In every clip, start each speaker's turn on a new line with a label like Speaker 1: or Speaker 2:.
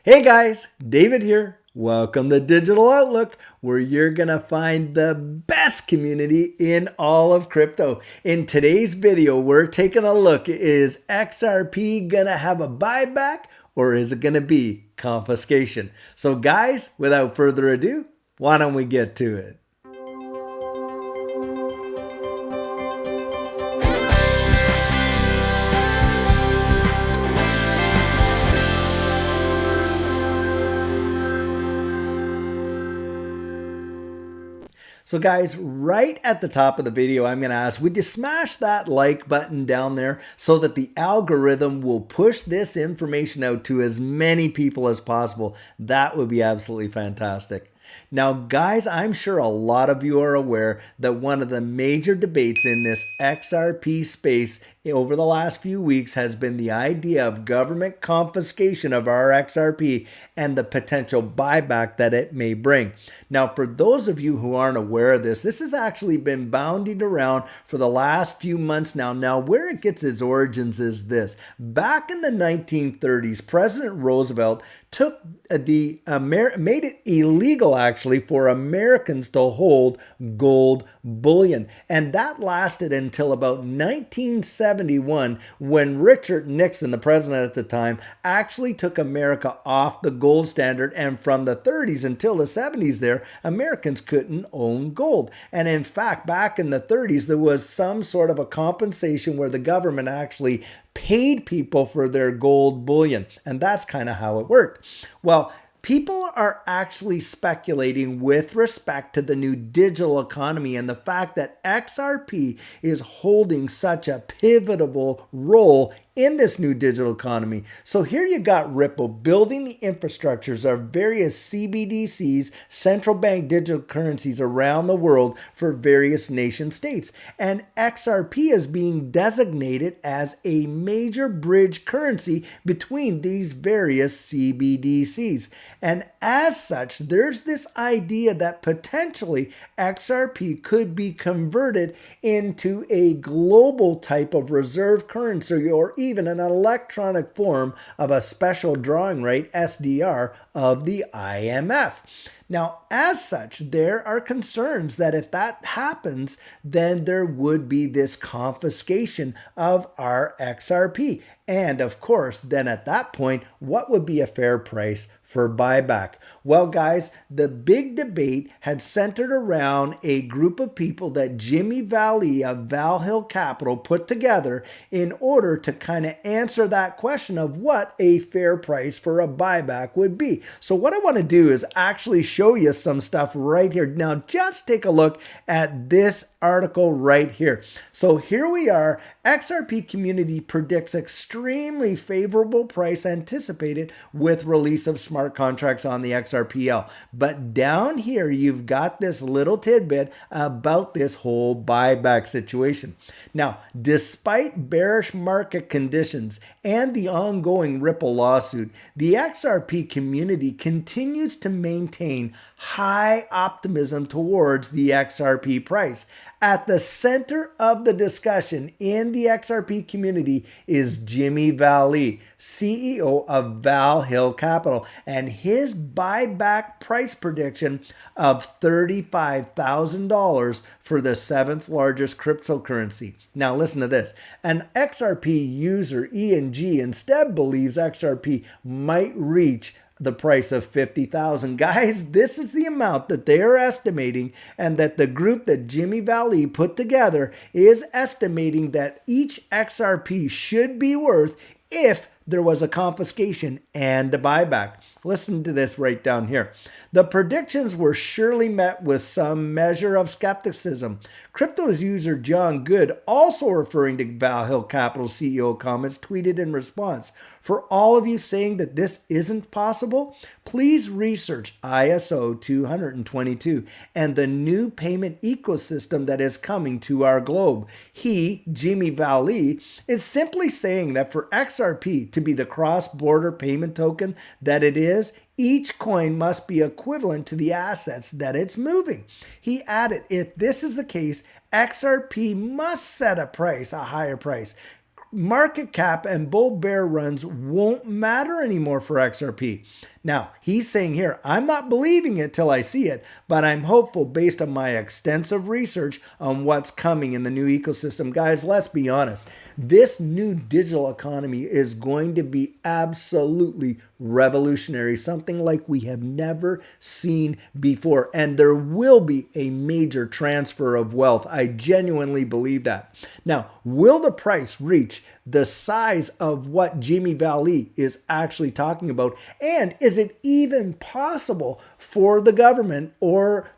Speaker 1: Hey guys, David here. Welcome to Digital Outlook, where you're going to find the best community in all of crypto. In today's video, we're taking a look. Is XRP going to have a buyback or is it going to be confiscation? So guys, without further ado, why don't we get to it? So guys, right at the top of the video, I'm going to ask, would you smash that like button down there so that the algorithm will push this information out to as many people as possible? That would be absolutely fantastic. Now, guys, I'm sure a lot of you are aware that one of the major debates in this XRP space over the last few weeks has been the idea of government confiscation of our XRP and the potential buyback that it may bring. Now, for those of you who aren't aware of this, this has actually been bounding around for the last few months now. Now, where it gets its origins is this. Back in the 1930s, President Roosevelt took made it illegal actually for Americans to hold gold bullion. And that lasted until about 1971 when Richard Nixon, the president at the time, actually took America off the gold standard. And from the 30s until the 70s there, Americans couldn't own gold. And in fact, back in the 30s, there was some sort of a compensation where the government actually paid people for their gold bullion. And that's kind of how it worked. Well, people are actually speculating with respect to the new digital economy and the fact that XRP is holding such a pivotal role in this new digital economy. So here you got Ripple building the infrastructures of various CBDCs, central bank digital currencies around the world for various nation states. And XRP is being designated as a major bridge currency between these various CBDCs. And as such, there's this idea that potentially XRP could be converted into a global type of reserve currency or even an electronic form of a special drawing rate, SDR, of the IMF. Now, as such, there are concerns that if that happens, then there would be this confiscation of our XRP. And of course, then at that point, what would be a fair price for buyback? Well, guys, the big debate had centered around a group of people that Jimmy Valley of Val Hill Capital put together in order to kind of answer that question of what a fair price for a buyback would be. So what I want to do is actually show you some stuff right here. Now, just take a look at this article right here. So here we are. XRP community predicts extremely favorable price anticipated with release of smart contracts on the XRPL. But down here, you've got this little tidbit about this whole buyback situation. Now, despite bearish market conditions and the ongoing Ripple lawsuit, the XRP community continues to maintain high optimism towards the XRP price. At the center of the discussion in the XRP community is Jimmy Valley, CEO of Val Hill Capital, and his buyback price prediction of $35,000 for the seventh largest cryptocurrency. Now listen to this. An XRP user, ENG, instead believes XRP might reach the price of $50,000. Guys, this is the amount that they are estimating, and that the group that Jimmy Valley put together is estimating that each XRP should be worth if there was a confiscation and a buyback. Listen to this right down here. The predictions were surely met with some measure of skepticism. Crypto's user John Good, also referring to Val Hill Capital CEO comments, tweeted in response, "For all of you saying that this isn't possible, please research ISO 222 and the new payment ecosystem that is coming to our globe." He, Jimmy Valley, is simply saying that for XRP to be the cross-border payment token that it is, each coin must be equivalent to the assets that it's moving. He added, if this is the case, XRP must set a price, a higher price. market cap and bull bear runs won't matter anymore for XRP. Now, he's saying here, I'm not believing it till I see it, but I'm hopeful based on my extensive research on what's coming in the new ecosystem. Guys, let's be honest. This new digital economy is going to be absolutely revolutionary, something like we have never seen before. And there will be a major transfer of wealth. I genuinely believe that. Now, will the price reach the size of what Jimmy Valley is actually talking about? And is it even possible for the government or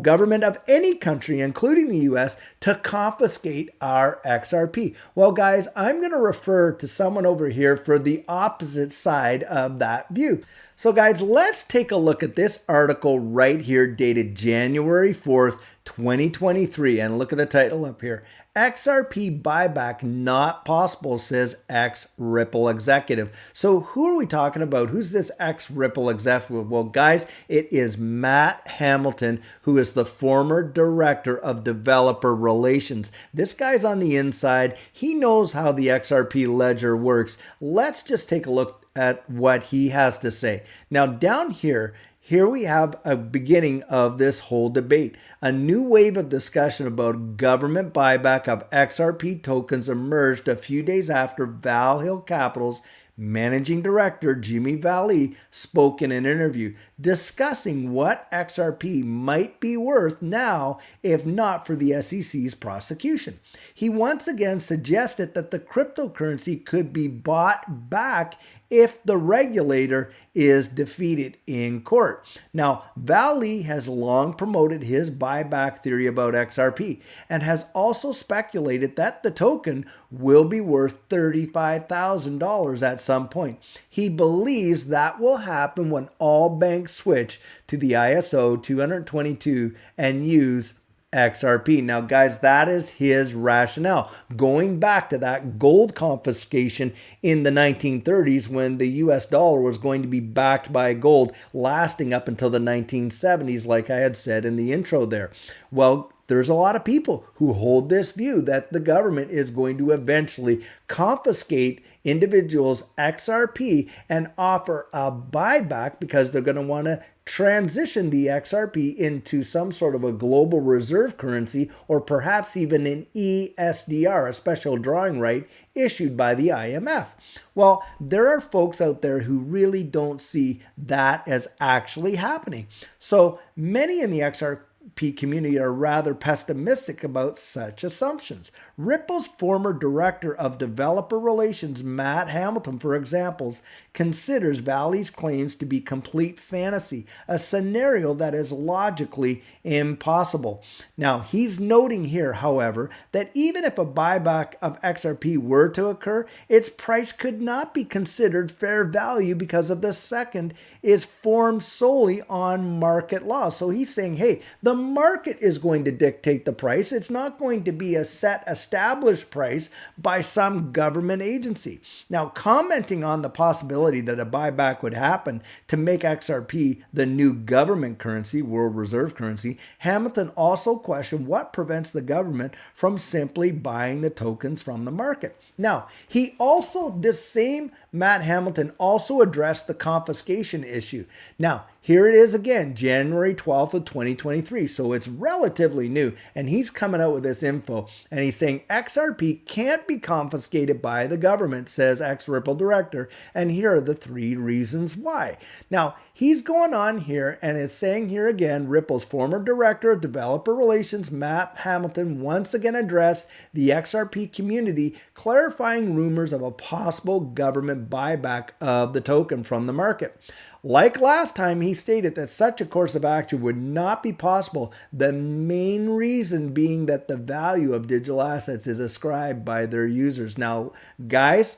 Speaker 1: government of any country, including the US, to confiscate our XRP? Well, guys, I'm going to refer to someone over here for the opposite side of that view. So guys, let's take a look at this article right here dated January 4th, 2023. And look at the title up here. XRP buyback not possible, says ex-Ripple executive. So who are we talking about? Who's this ex-Ripple executive? Well, guys, it is Matt Hamilton, who is the former director of developer relations. This guy's on the inside. He knows how the XRP ledger works. Let's just take a look at what he has to say. Now, down here we have a beginning of this whole debate. A new wave of discussion about government buyback of XRP tokens emerged a few days after Val Hill Capital's managing director Jimmy Valley spoke in an interview discussing what XRP might be worth now if not for the SEC's prosecution. He once again suggested that the cryptocurrency could be bought back if the regulator is defeated in court. Now, Valley has long promoted his buyback theory about XRP and has also speculated that the token will be worth $35,000 at some point. He believes that will happen when all banks switch to the ISO 222 and use XRP. Now, guys, that is his rationale. Going back to that gold confiscation in the 1930s when the US dollar was going to be backed by gold, lasting up until the 1970s, like I had said in the intro there. Well, there's a lot of people who hold this view that the government is going to eventually confiscate individuals' XRP and offer a buyback because they're going to want to transition the XRP into some sort of a global reserve currency or perhaps even an ESDR, a special drawing right issued by the IMF. Well, there are folks out there who really don't see that as actually happening. So many in the XRP community are rather pessimistic about such assumptions. Ripple's former director of developer relations, Matt Hamilton, for example, considers Valley's claims to be complete fantasy, a scenario that is logically impossible. Now, he's noting here, however, that even if a buyback of XRP were to occur, its price could not be considered fair value because of the second is formed solely on market law. So he's saying, hey, the market is going to dictate the price. It's not going to be a set established price by some government agency. Now, commenting on the possibility that a buyback would happen to make XRP the new government currency, world reserve currency, Hamilton also questioned what prevents the government from simply buying the tokens from the market. Now, this same Matt Hamilton also addressed the confiscation issue. Now, here it is again, January 12th of 2023. So it's relatively new. And he's coming out with this info. And he's saying XRP can't be confiscated by the government, says ex-Ripple director. And here are the 3 reasons why. Now, he's going on here and it's saying here again, Ripple's former director of developer relations, Matt Hamilton, once again addressed the XRP community, clarifying rumors of a possible government buyback of the token from the market. Like last time, he stated that such a course of action would not be possible, the main reason being that the value of digital assets is ascribed by their users. Now, guys,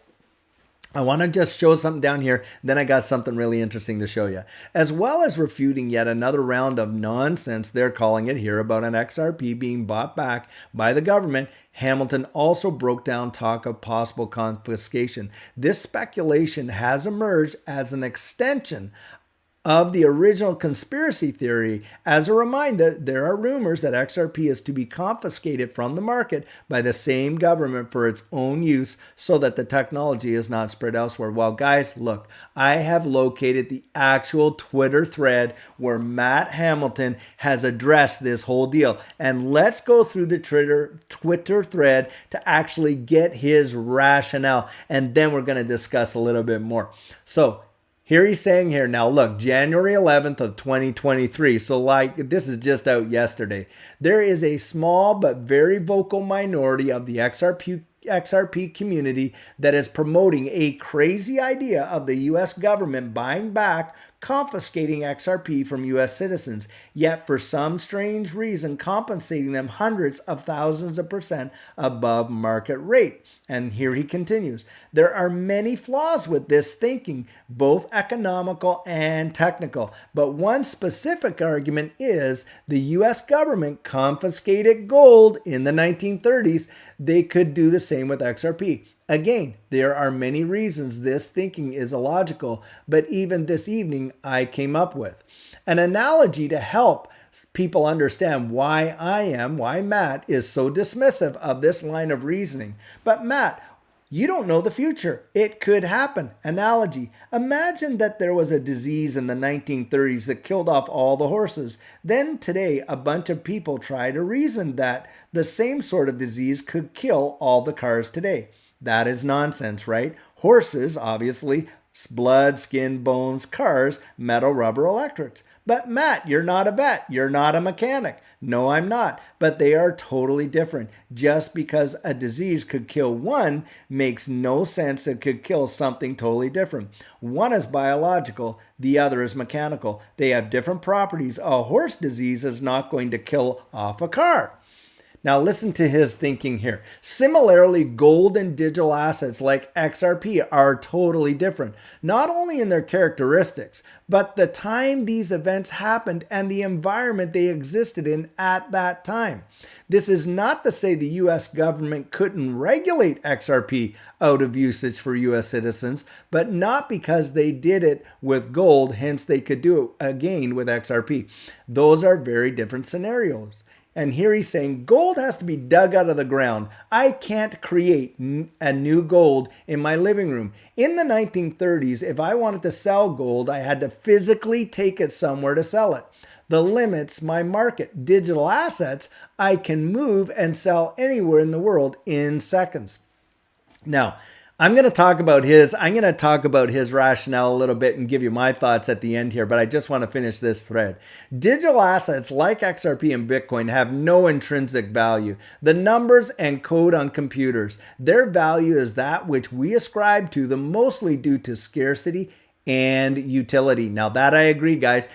Speaker 1: I want to just show something down here, then I got something really interesting to show you. As well as refuting yet another round of nonsense, they're calling it here, about an XRP being bought back by the government, Hamilton also broke down talk of possible confiscation. This speculation has emerged as an extension of the original conspiracy theory. As a reminder, there are rumors that XRP is to be confiscated from the market by the same government for its own use so that the technology is not spread elsewhere. Well, guys, look, I have located the actual Twitter thread where Matt Hamilton has addressed this whole deal. And let's go through the Twitter thread to actually get his rationale. And then we're going to discuss a little bit more. So here he's saying here, now look, January 11th of 2023. So like this is just out yesterday. There is a small but very vocal minority of the XRP community that is promoting a crazy idea of the US government buying back, confiscating XRP from US citizens, yet for some strange reason compensating them hundreds of thousands of % above market rate. And here he continues. There are many flaws with this thinking, both economical and technical. But one specific argument is the US government confiscated gold in the 1930s. They could do the same with XRP. Again, there are many reasons this thinking is illogical, but even this evening I came up with an analogy to help people understand why Matt is so dismissive of this line of reasoning. But Matt, you don't know the future. It could happen. Analogy. Imagine that there was a disease in the 1930s that killed off all the horses. Then today, a bunch of people try to reason that the same sort of disease could kill all the cars today. That is nonsense, right? Horses, obviously, blood, skin, bones, cars, metal, rubber, electrics. But Matt, you're not a vet. You're not a mechanic. No, I'm not. But they are totally different. Just because a disease could kill one makes no sense it could kill something totally different. One is biological. The other is mechanical. They have different properties. A horse disease is not going to kill off a car. Now listen to his thinking here. Similarly, gold and digital assets like XRP are totally different, not only in their characteristics, but the time these events happened and the environment they existed in at that time. This is not to say the US government couldn't regulate XRP out of usage for US citizens, but not because they did it with gold, hence they could do it again with XRP. Those are very different scenarios. And here he's saying gold has to be dug out of the ground. I can't create a new gold in my living room. In the 1930s, if I wanted to sell gold, I had to physically take it somewhere to sell it. The limits my market. Digital assets, I can move and sell anywhere in the world in seconds. Now, I'm going to talk about his rationale a little bit and give you my thoughts at the end here, but I just want to finish this thread. Digital assets like XRP and Bitcoin have no intrinsic value. The numbers and code on computers, their value is that which we ascribe to them mostly due to scarcity and utility. Now that I agree, guys.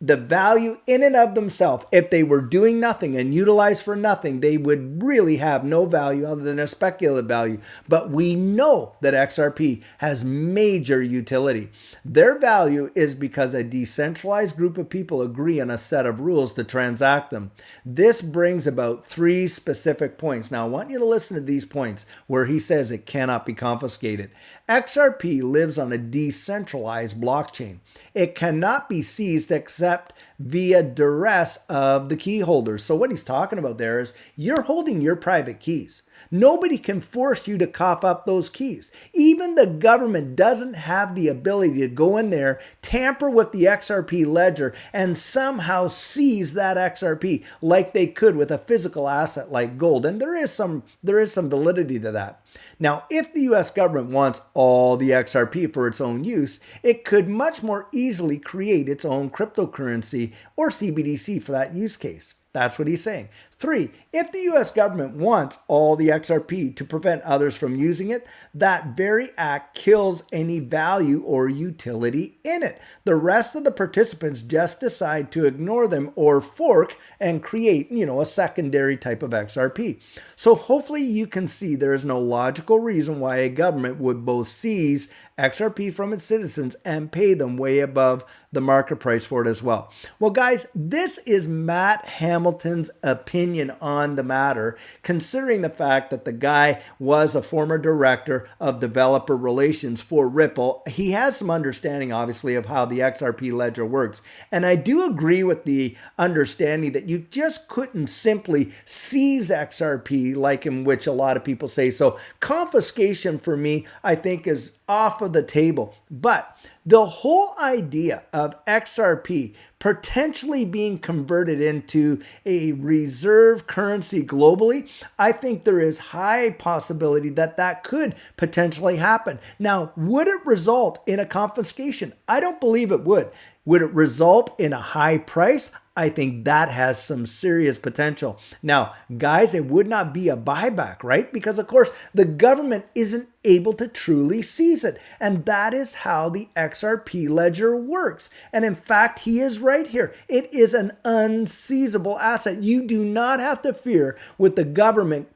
Speaker 1: The value in and of themselves, if they were doing nothing and utilized for nothing, they would really have no value other than a speculative value. But we know that XRP has major utility. Their value is because a decentralized group of people agree on a set of rules to transact them. This brings about 3 specific points. Now, I want you to listen to these points where he says it cannot be confiscated. XRP lives on a decentralized blockchain. It cannot be seized except via duress of the key holders. So what he's talking about there is you're holding your private keys. Nobody can force you to cough up those keys. Even the government doesn't have the ability to go in there, tamper with the XRP ledger, and somehow seize that XRP like they could with a physical asset like gold. And there is some validity to that. Now, if the US government wants all the XRP for its own use, it could much more easily create its own cryptocurrency or CBDC for that use case. That's what he's saying. 3, if the US government wants all the XRP to prevent others from using it, that very act kills any value or utility in it. The rest of the participants just decide to ignore them or fork and create, a secondary type of XRP. So hopefully you can see there is no logical reason why a government would both seize XRP from its citizens and pay them way above the market price for it as well. Well, guys, this is Matt Hamilton's opinion opinion on the matter, considering the fact that the guy was a former director of developer relations for Ripple. He has some understanding, obviously, of how the XRP ledger works. And I do agree with the understanding that you just couldn't simply seize XRP like in which a lot of people say. So confiscation for me, I think, is off of the table. But the whole idea of XRP potentially being converted into a reserve currency globally, I think there is high possibility that that could potentially happen. Now, would it result in a confiscation? I don't believe it would. Would it result in a high price? I think that has some serious potential. Now, guys, it would not be a buyback, right? Because, of course, the government isn't able to truly seize it. And that is how the XRP ledger works. And in fact, he is right here. It is an unseizable asset. You do not have to fear with the government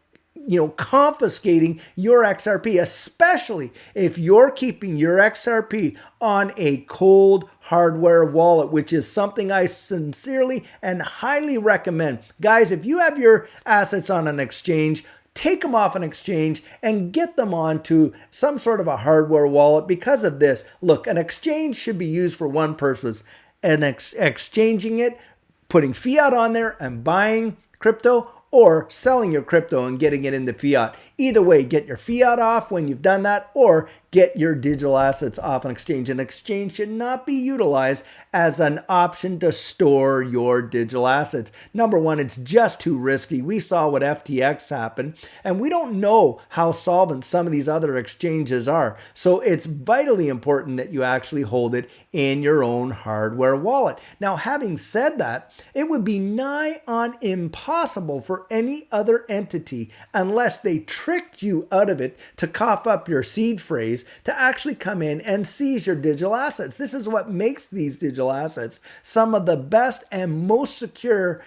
Speaker 1: confiscating your XRP, especially if you're keeping your XRP on a cold hardware wallet, which is something I sincerely and highly recommend. Guys, if you have your assets on an exchange, take them off an exchange and get them onto some sort of a hardware wallet because of this. Look, an exchange should be used for one purpose, and exchanging it, putting fiat on there and buying crypto, or selling your crypto and getting it into fiat. Either way, get your fiat off when you've done that, or get your digital assets off an exchange. An exchange should not be utilized as an option to store your digital assets. Number one, it's just too risky. We saw what FTX happened, and we don't know how solvent some of these other exchanges are. So it's vitally important that you actually hold it in your own hardware wallet. Now, having said that, it would be nigh on impossible for any other entity, unless they tricked you out of it to cough up your seed phrase, to actually come in and seize your digital assets. This is what makes these digital assets some of the best and most secure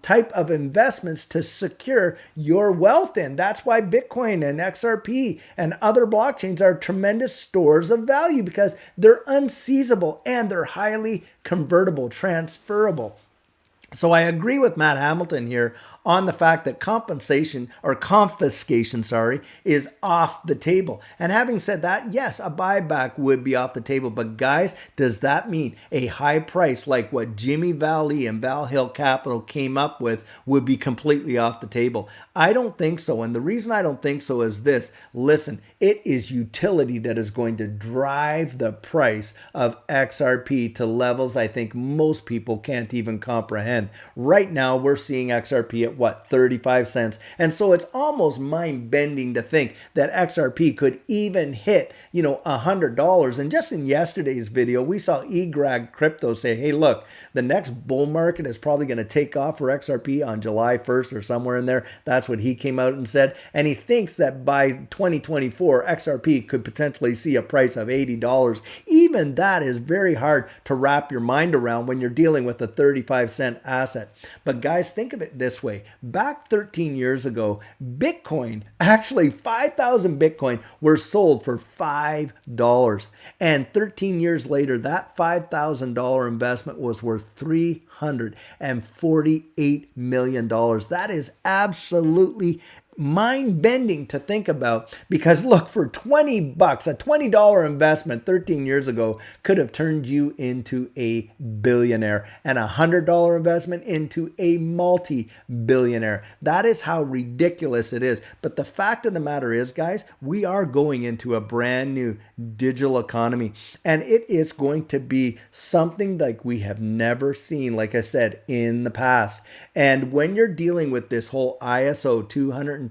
Speaker 1: type of investments to secure your wealth in. That's why Bitcoin and XRP and other blockchains are tremendous stores of value, because they're unseizable and they're highly convertible, transferable. So I agree with Matt Hamilton here on the fact that confiscation is off the table. And having said that, yes, a buyback would be off the table. But guys, does that mean a high price like what Jimmy Valley and Val Hill Capital came up with would be completely off the table? I don't think so. And the reason I don't think so is this. Listen, it is utility that is going to drive the price of XRP to levels I think most people can't even comprehend. Right now, we're seeing XRP at what, 35 cents. And so it's almost mind-bending to think that XRP could even hit, $100. And just in yesterday's video, we saw eGrag Crypto say, hey, look, the next bull market is probably going to take off for XRP on July 1st or somewhere in there. That's what he came out and said. And he thinks that by 2024, XRP could potentially see a price of $80. Even that is very hard to wrap your mind around when you're dealing with a 35-cent asset. But guys, think of it this way. Back 13 years ago, Bitcoin, actually 5,000 Bitcoin were sold for $5. And 13 years later, that $5,000 investment was worth $348 million. That is absolutely mind-bending to think about, because look, for 20 bucks, a $20 investment 13 years ago could have turned you into a billionaire, and a $100 investment into a multi-billionaire. That is how ridiculous it is. But the fact of the matter is, guys, we are going into a brand new digital economy, and it is going to be something like we have never seen, like I said, in the past. And when you're dealing with this whole ISO 222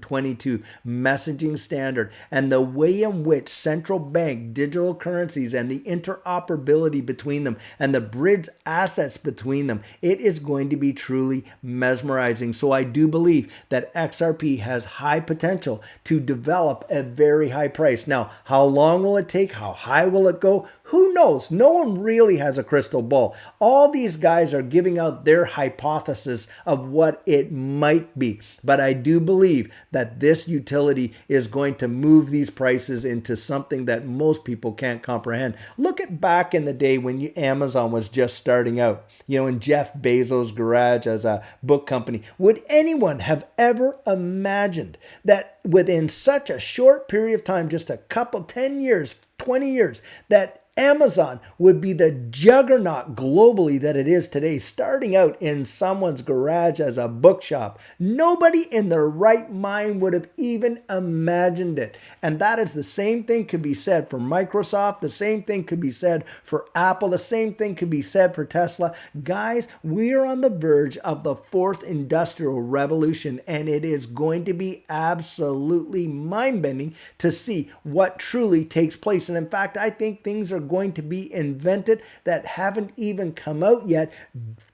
Speaker 1: messaging standard and the way in which central bank digital currencies and the interoperability between them and the bridge assets between them, it is going to be truly mesmerizing. So I do believe that XRP has high potential to develop a very high price. Now, how long will it take? How high will it go? Who knows? No one really has a crystal ball. All these guys are giving out their hypothesis of what it might be. But I do believe that this utility is going to move these prices into something that most people can't comprehend. Look at back in the day when Amazon was just starting out, in Jeff Bezos' garage as a book company. Would anyone have ever imagined that within such a short period of time, just a couple, 10 years, 20 years, that Amazon would be the juggernaut globally that it is today, starting out in someone's garage as a bookshop? Nobody in their right mind would have even imagined it. And that is the same thing could be said for Microsoft. The same thing could be said for Apple. The same thing could be said for Tesla. Guys, we are on the verge of the fourth industrial revolution, and it is going to be absolutely mind-bending to see what truly takes place. And in fact, I think things are going to be invented that haven't even come out yet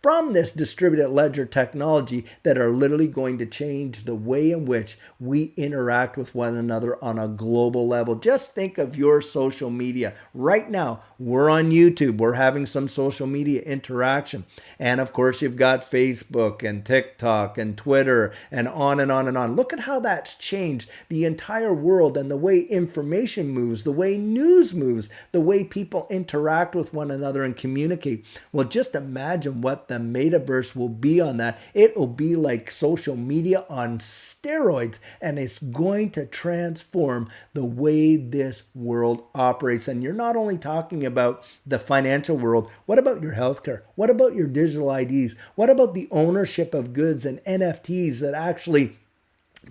Speaker 1: from this distributed ledger technology that are literally going to change the way in which we interact with one another on a global level. Just think of your social media. Right now, we're on YouTube. We're having some social media interaction. And of course, you've got Facebook and TikTok and Twitter and on and on and on. Look at how that's changed the entire world and the way information moves, the way news moves, the way people interact with one another and communicate. Well, just imagine what the metaverse will be on that. It will be like social media on steroids, and it's going to transform the way this world operates. And you're not only talking about the financial world. What about your healthcare? What about your digital IDs? What about the ownership of goods and NFTs that actually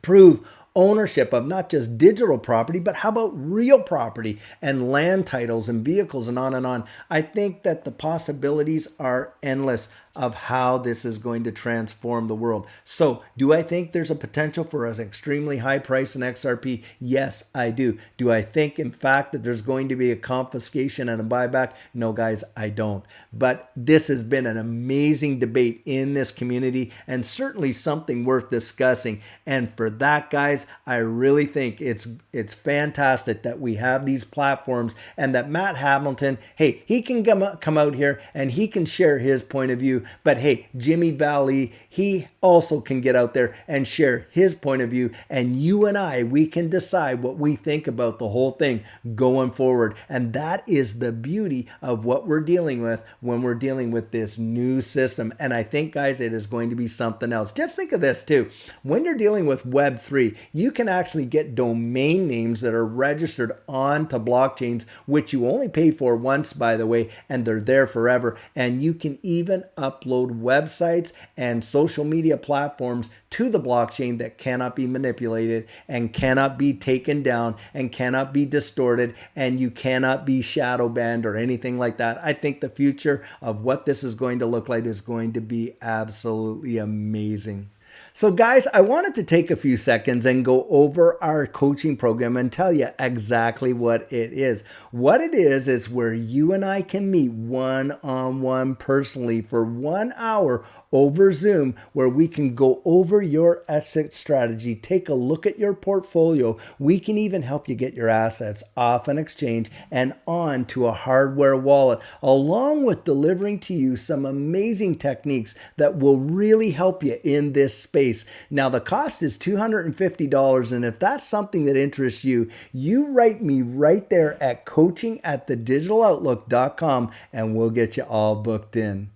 Speaker 1: prove ownership of not just digital property, but how about real property and land titles and vehicles and on and on? I think that the possibilities are endless of how this is going to transform the world. So do I think there's a potential for an extremely high price in XRP? Yes, I do. Do I think, in fact, that there's going to be a confiscation and a buyback? No, guys, I don't. But this has been an amazing debate in this community and certainly something worth discussing. And for that, guys, I really think it's fantastic that we have these platforms and that Matt Hamilton, hey, he can come out here and he can share his point of view. But hey, Jimmy Valley, he also can get out there and share his point of view. And you and I, we can decide what we think about the whole thing going forward. And that is the beauty of what we're dealing with when we're dealing with this new system. And I think, guys, it is going to be something else. Just think of this too. When you're dealing with Web3, you can actually get domain names that are registered onto blockchains, which you only pay for once, by the way, and they're there forever. And you can even upload websites and social media platforms to the blockchain that cannot be manipulated and cannot be taken down and cannot be distorted, and you cannot be shadow banned or anything like that. I think the future of what this is going to look like is going to be absolutely amazing. So guys, I wanted to take a few seconds and go over our coaching program and tell you exactly what it is. What it is where you and I can meet one-on-one personally for 1 hour over Zoom, where we can go over your exit strategy, take a look at your portfolio. We can even help you get your assets off an exchange and on to a hardware wallet, along with delivering to you some amazing techniques that will really help you in this space. Now, the cost is $250, and if that's something that interests you, you write me right there at coaching@thedigital.outlook.com and we'll get you all booked in.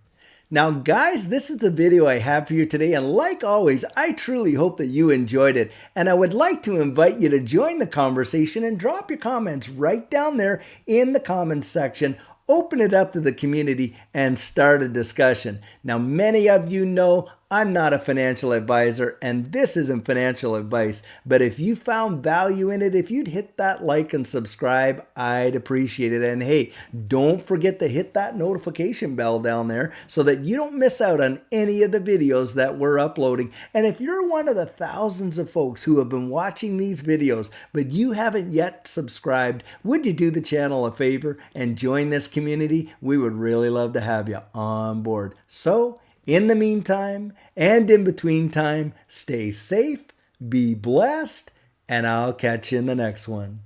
Speaker 1: Now, guys, this is the video I have for you today, and like always, I truly hope that you enjoyed it, and I would like to invite you to join the conversation and drop your comments right down there in the comments section. Open it up to the community and start a discussion. Now, many of you know I'm not a financial advisor, and this isn't financial advice, but if you found value in it, if you'd hit that like and subscribe, I'd appreciate it. And hey, don't forget to hit that notification bell down there so that you don't miss out on any of the videos that we're uploading. And if you're one of the thousands of folks who have been watching these videos, but you haven't yet subscribed, would you do the channel a favor and join this community? We would really love to have you on board. So, in the meantime, and in between time, stay safe, be blessed, and I'll catch you in the next one.